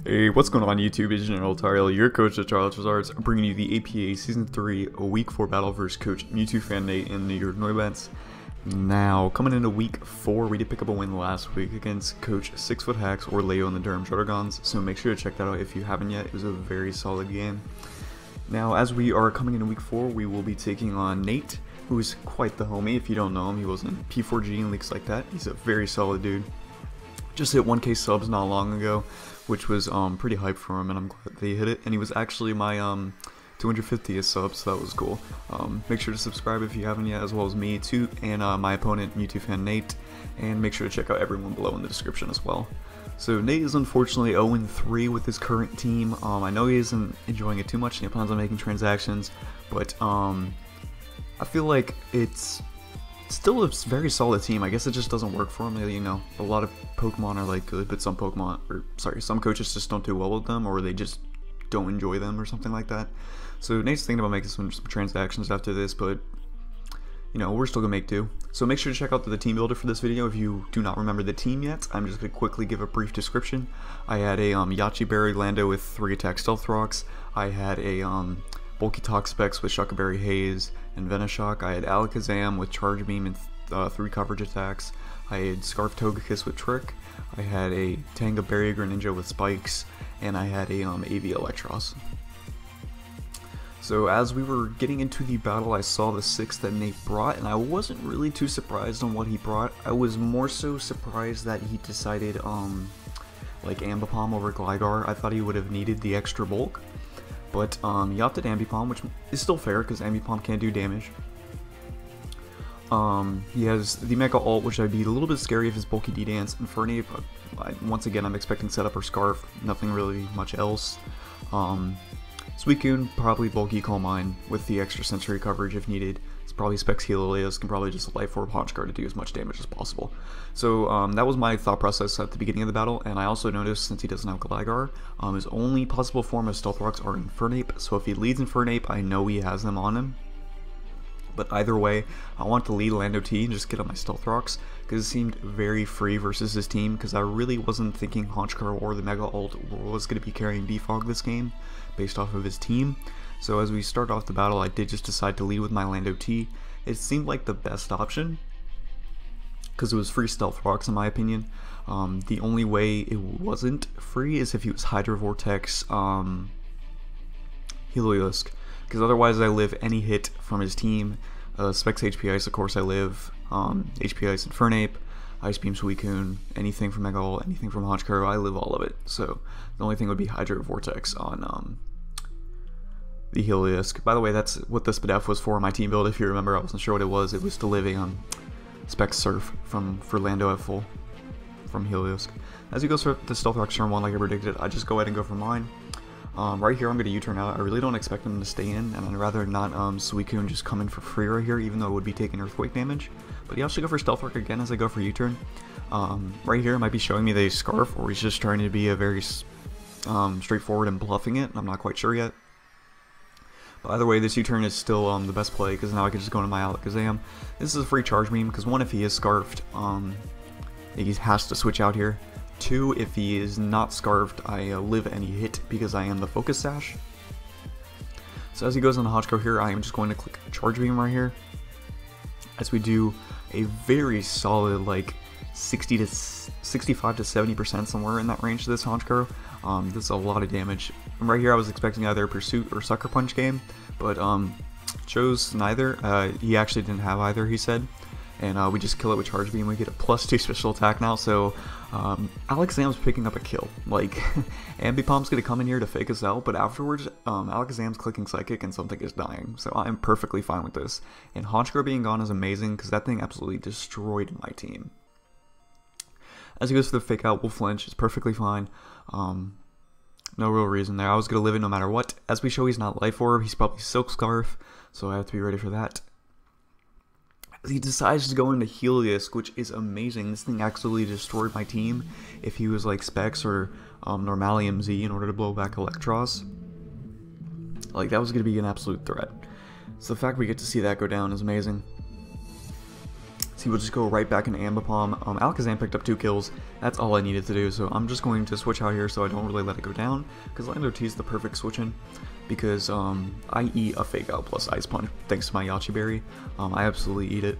Hey, what's going on YouTube? It's GeneralTarheel, your coach at Charizards, bringing you the APA Season 3 Week 4 battle versus Coach Mewtwo Fan Nate and the York Noibats. Now, coming into Week 4, we did pick up a win last week against Coach 6-Foot Hacks or Leo and the Durham Druddigons, so make sure to check that out if you haven't yet. It was a very solid game. Now, as we are coming into Week 4, we will be taking on Nate, who is quite the homie. If you don't know him, he was in P4G and leaks like that. He's a very solid dude. Just hit 1K subs not long ago, which was pretty hyped for him, and I'm glad they hit it. And he was actually my 250th sub, so that was cool. Make sure to subscribe if you haven't yet, as well as me too, and my opponent Mewtwo Fan Nate. And make sure to check out everyone below in the description as well. So Nate is unfortunately 0-3 with his current team. I know he isn't enjoying it too much, and he plans on making transactions, but I feel like it's still a very solid team. I guess it just doesn't work for him. You know, a lot of Pokemon are like good, but some coaches just don't do well with them, or they just don't enjoy them or something like that. So Nate's thinking about making some transactions after this, but you know, we're still gonna make do. So make sure to check out the team builder for this video if you do not remember the team yet. I'm just gonna quickly give a brief description. I had a Yachi Berry Lando with 3 attack stealth rocks. I had a Bulky Toxapex with Shuckleberry Haze and Venoshock. I had Alakazam with Charge Beam and 3 coverage attacks. I had Scarf Togekiss with Trick. I had a Tanga Berry Greninja with Spikes, and I had a AV Electros. So as we were getting into the battle, I saw the 6 that Nate brought, and I wasn't really too surprised on what he brought. I was more so surprised that he decided like Ambipom over Gligar. I thought he would have needed the extra bulk. But he opted Ambipom, which is still fair because Ambipom can't do damage. He has the Mega Ult, which I'd be a little bit scary if his Bulky D-Dance. And Fernape, once again, I'm expecting Setup or Scarf, nothing really much else. Suicune, probably Bulky Calm Mind with the extra sensory coverage if needed. It's probably Specs Helios, can probably just Life Orb Haunch Guard to do as much damage as possible. So that was my thought process at the beginning of the battle, and I also noticed since he doesn't have Gligar, his only possible form of Stealth Rocks are Infernape, so if he leads Infernape, I know he has them on him. But either way, I want to lead Lando T and just get on my Stealth Rocks, because it seemed very free versus his team, because I really wasn't thinking Haunch Guard or the Mega Ult was going to be carrying Defog this game, based off of his team. So as we start off the battle, I did just decide to lead with my Lando T. It seemed like the best option, because it was free Stealth Rocks in my opinion. The only way it wasn't free is if he was Hydro Vortex Helios, because otherwise I live any hit from his team. Specs HP Ice, of course I live, HP Ice Infernape, Ice Beam Suicune, anything from Mega Ult, anything from Haunch Guard, I live all of it. So the only thing would be Hydro Vortex on the Helios. By the way, that's what the SPDF was for my team build. If you remember, I wasn't sure what it was. It was to live a Spec Surf for Lando at full from Helios. As he goes for the Stealth Rock turn 1 like I predicted, I just go ahead and go for mine. Right here I'm going to U-turn out. I really don't expect him to stay in, and I'd rather not Suicune just come in for free right here, even though it would be taking Earthquake damage. But he also go for Stealth Rock again as I go for U-turn. Right here it might be showing me that he's Scarf, or he's just trying to be a very straightforward and bluffing it. I'm not quite sure yet. But either way, this U-turn is still the best play, because now I can just go into my Alakazam. This is a free Charge Beam, because 1, if he is Scarfed, he has to switch out here. 2, if he is not Scarfed, I live any hit because I am the Focus Sash. So as he goes on the Hotchko here, I am just going to click Charge Beam right here, as we do a very solid like 65 to 70%, somewhere in that range to this Honchkrow. That's a lot of damage. And right here I was expecting either Pursuit or Sucker Punch game, but chose neither. He actually didn't have either, he said. And we just kill it with Charge Beam. We get a +2 special attack now, so Alakazam's picking up a kill. Like, Ambipom's gonna come in here to fake us out, but afterwards, Alakazam's clicking Psychic and something is dying. So I'm perfectly fine with this. And Honchkrow being gone is amazing, because that thing absolutely destroyed my team. As he goes for the fake out, we'll flinch. It's perfectly fine. No real reason there. I was gonna live it no matter what. As we show, he's not Life Orb. He's probably Silk Scarf, so I have to be ready for that. He decides to go into Helios, which is amazing. This thing absolutely destroyed my team if he was like Specs or Normalium Z in order to blow back Electros. Like, that was going to be an absolute threat. So the fact we get to see that go down is amazing. So he will just go right back into Ambipom. Alakazam picked up 2 kills. That's all I needed to do. So I'm just going to switch out here so I don't really let it go down. Because Lando T is the perfect switch in. Because I eat a Fake Out plus Ice Punch thanks to my Yache Berry. I absolutely eat it.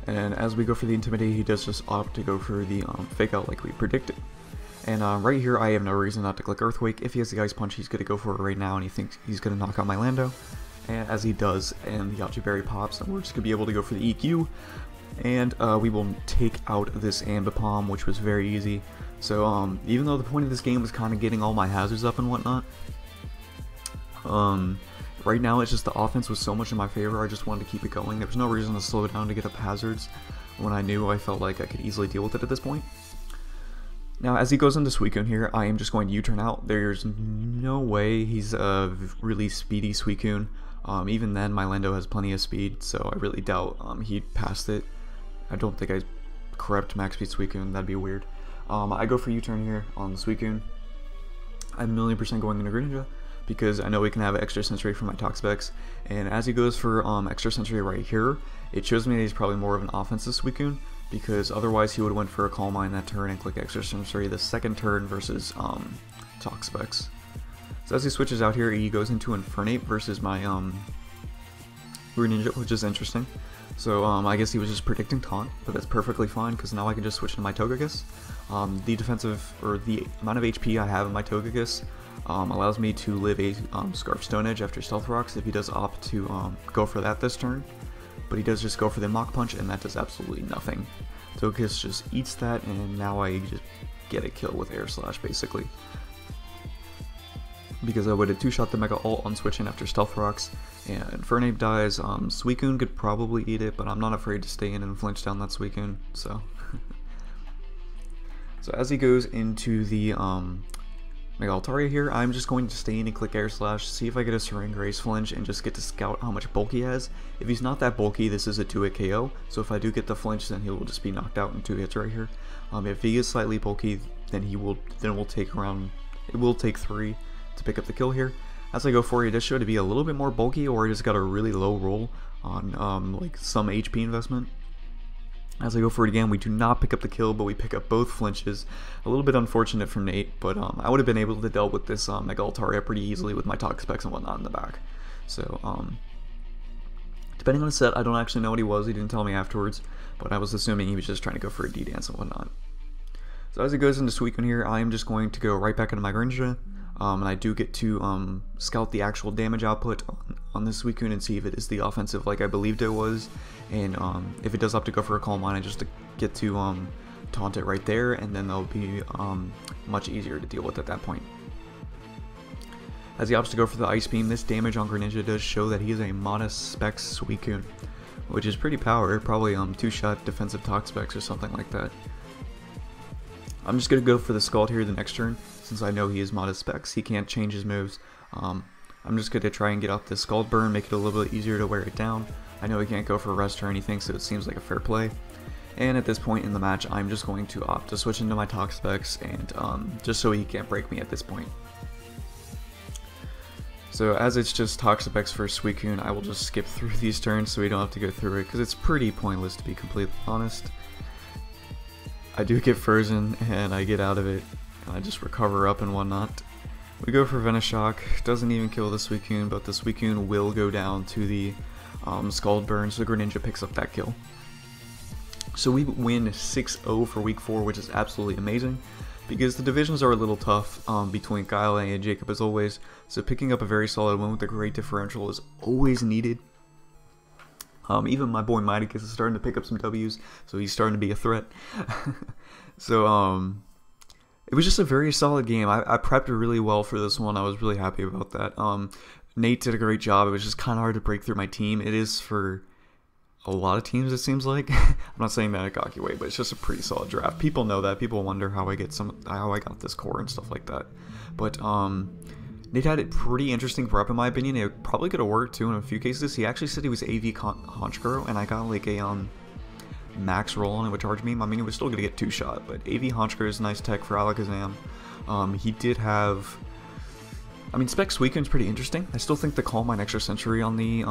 And as we go for the Intimidate, he does just opt to go for the Fake Out like we predicted. And right here, I have no reason not to click Earthquake. If he has the Ice Punch, he's going to go for it right now, and he thinks he's going to knock out my Lando. And as he does, and the Yache Berry pops, and we're just going to be able to go for the EQ. And we will take out this Ambipom, which was very easy. So even though the point of this game was kind of getting all my hazards up and whatnot, right now it's just the offense was so much in my favor, I just wanted to keep it going. There was no reason to slow down to get up hazards when I knew I felt like I could easily deal with it at this point. Now, as he goes into Suicune here, I am just going to U-turn out. There's no way he's a really speedy Suicune. Even then, my Lando has plenty of speed, so I really doubt he'd pass it. I don't think I corrupt max speed Suicune, that'd be weird. I go for U-turn here on the Suicune. I'm 1,000,000% going into Greninja, because I know we can have extra sensory for my Toxapex. And as he goes for extra sensory right here, it shows me that he's probably more of an offensive Suicune, because otherwise he would have went for a Calm Mind that turn and click extra sensory the second turn versus Toxapex. So as he switches out here, he goes into Infernape versus my Greninja, which is interesting. So I guess he was just predicting Taunt, but that's perfectly fine because now I can just switch into my Togekiss. The defensive, or the amount of HP I have in my Togekiss allows me to live a Scarf Stone Edge after Stealth Rocks if he does opt to go for that this turn. But he does just go for the Mach Punch, and that does absolutely nothing. Togekiss just eats that, and now I just get a kill with Air Slash, basically. Because I would have 2-shot the Mega Ult on switching after Stealth Rocks, and Infernape dies. Suicune could probably eat it, but I'm not afraid to stay in and flinch down that Suicune, so. So as he goes into the M.Altaria here, I'm just going to stay in and click Air Slash, see if I get a Serene Grace flinch, and just get to scout how much bulk he has. If he's not that bulky, this is a 2-hit KO, so if I do get the flinch, then he will just be knocked out in 2 hits right here. If he is slightly bulky, then we'll take around, it will take 3 to pick up the kill here. As I go for it, it does show to be a little bit more bulky, or I just got a really low roll on like some HP investment. As I go for it again, we do not pick up the kill, but we pick up both flinches. A little bit unfortunate for Nate, but I would have been able to deal with this M.Altaria pretty easily with my Toxapex and whatnot in the back. So, depending on the set, I don't actually know what he was. He didn't tell me afterwards, but I was assuming he was just trying to go for a D-Dance and whatnot. So as he goes into Suicune here, I am just going to go right back into my Greninja. And I do get to scout the actual damage output on this Suicune and see if it is the offensive like I believed it was. And if it does opt to go for a Calm Mind, I just get to taunt it right there, and then they'll be much easier to deal with at that point. As he opts to go for the Ice Beam, this damage on Greninja does show that he is a modest spec Suicune, which is pretty powered, probably 2-shot defensive Toxapex or something like that. I'm just going to go for the Scald here the next turn, since I know he is modest specs, he can't change his moves. I'm just going to try and get off this Scald Burn, make it a little bit easier to wear it down. I know he can't go for Rest or anything, so it seems like a fair play. And at this point in the match, I'm just going to opt to switch into my Toxapex, and just so he can't break me at this point. So as it's just Toxapex for Suicune, I will just skip through these turns so we don't have to go through it, because it's pretty pointless to be completely honest. I do get frozen, and I get out of it. I just recover up and whatnot. We go for Venoshock. Doesn't even kill the Suicune, but the Suicune will go down to the Scald Burn, so Greninja picks up that kill. So we win 6-0 for Week 4, which is absolutely amazing, because the divisions are a little tough between KyleAye and JacubAsAlways, so picking up a very solid win with a great differential is always needed. Even my boy Miticus is starting to pick up some W's, so he's starting to be a threat. So, it was just a very solid game. I prepped really well for this one. I was really happy about that. Nate did a great job. It was just kind of hard to break through my team. It is for a lot of teams, it seems like. I'm not saying that in a cocky way, but it's just a pretty solid draft. People know that. People wonder how I got this core and stuff like that. But Nate had it pretty interesting prep in my opinion. It probably could have worked too in a few cases. He actually said he was AV Honchkrow, and I got like a max roll on it with Charge Beam. I mean, it was still gonna get 2-shot, but AV Honchkrow is nice tech for Alakazam. He did have, I mean, Spec Suicune's pretty interesting. I still think the Calm Mind Extra Sensory on the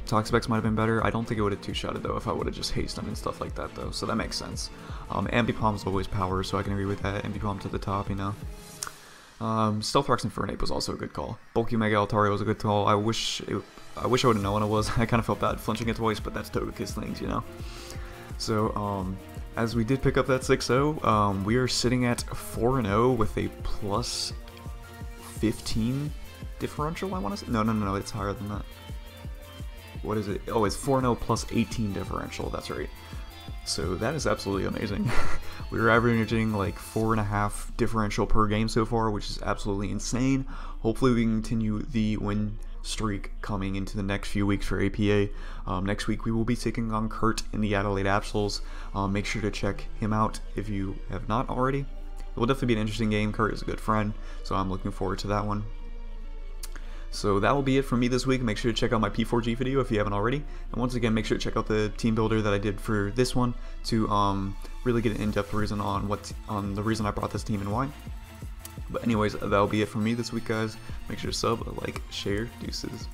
Talk specs might have been better. I don't think it would have two-shotted though if I would have just hazed them and stuff like that though, so that makes sense. Ambipom's always power, so I can agree with that. Ambipom to the top, you know. Stealth Rocks and FIRIN was also a good call. Bulky Mega Altaria was a good call. I wish I would have known what it was. I kind of felt bad flinching it twice, but that's Togekiss things, you know. So, as we did pick up that 6-0, we are sitting at 4-0 with a plus 15 differential, I want to say. No, it's higher than that. What is it? Oh, it's 4-0 plus 18 differential, that's right. So that is absolutely amazing. We were averaging like 4.5 differential per game so far, which is absolutely insane. Hopefully we can continue the win streak coming into the next few weeks for APA. Next week we will be taking on Curt in the Adelaide Absols. Make sure to check him out if you have not already. It will definitely be an interesting game. Curt is a good friend, so I'm looking forward to that one. So that will be it for me this week. Make sure to check out my P4G video if you haven't already. And once again, make sure to check out the team builder that I did for this one to really get an in-depth reason on the reason I brought this team and why. But anyways, that'll be it for me this week, guys. Make sure to sub, like, share, deuces.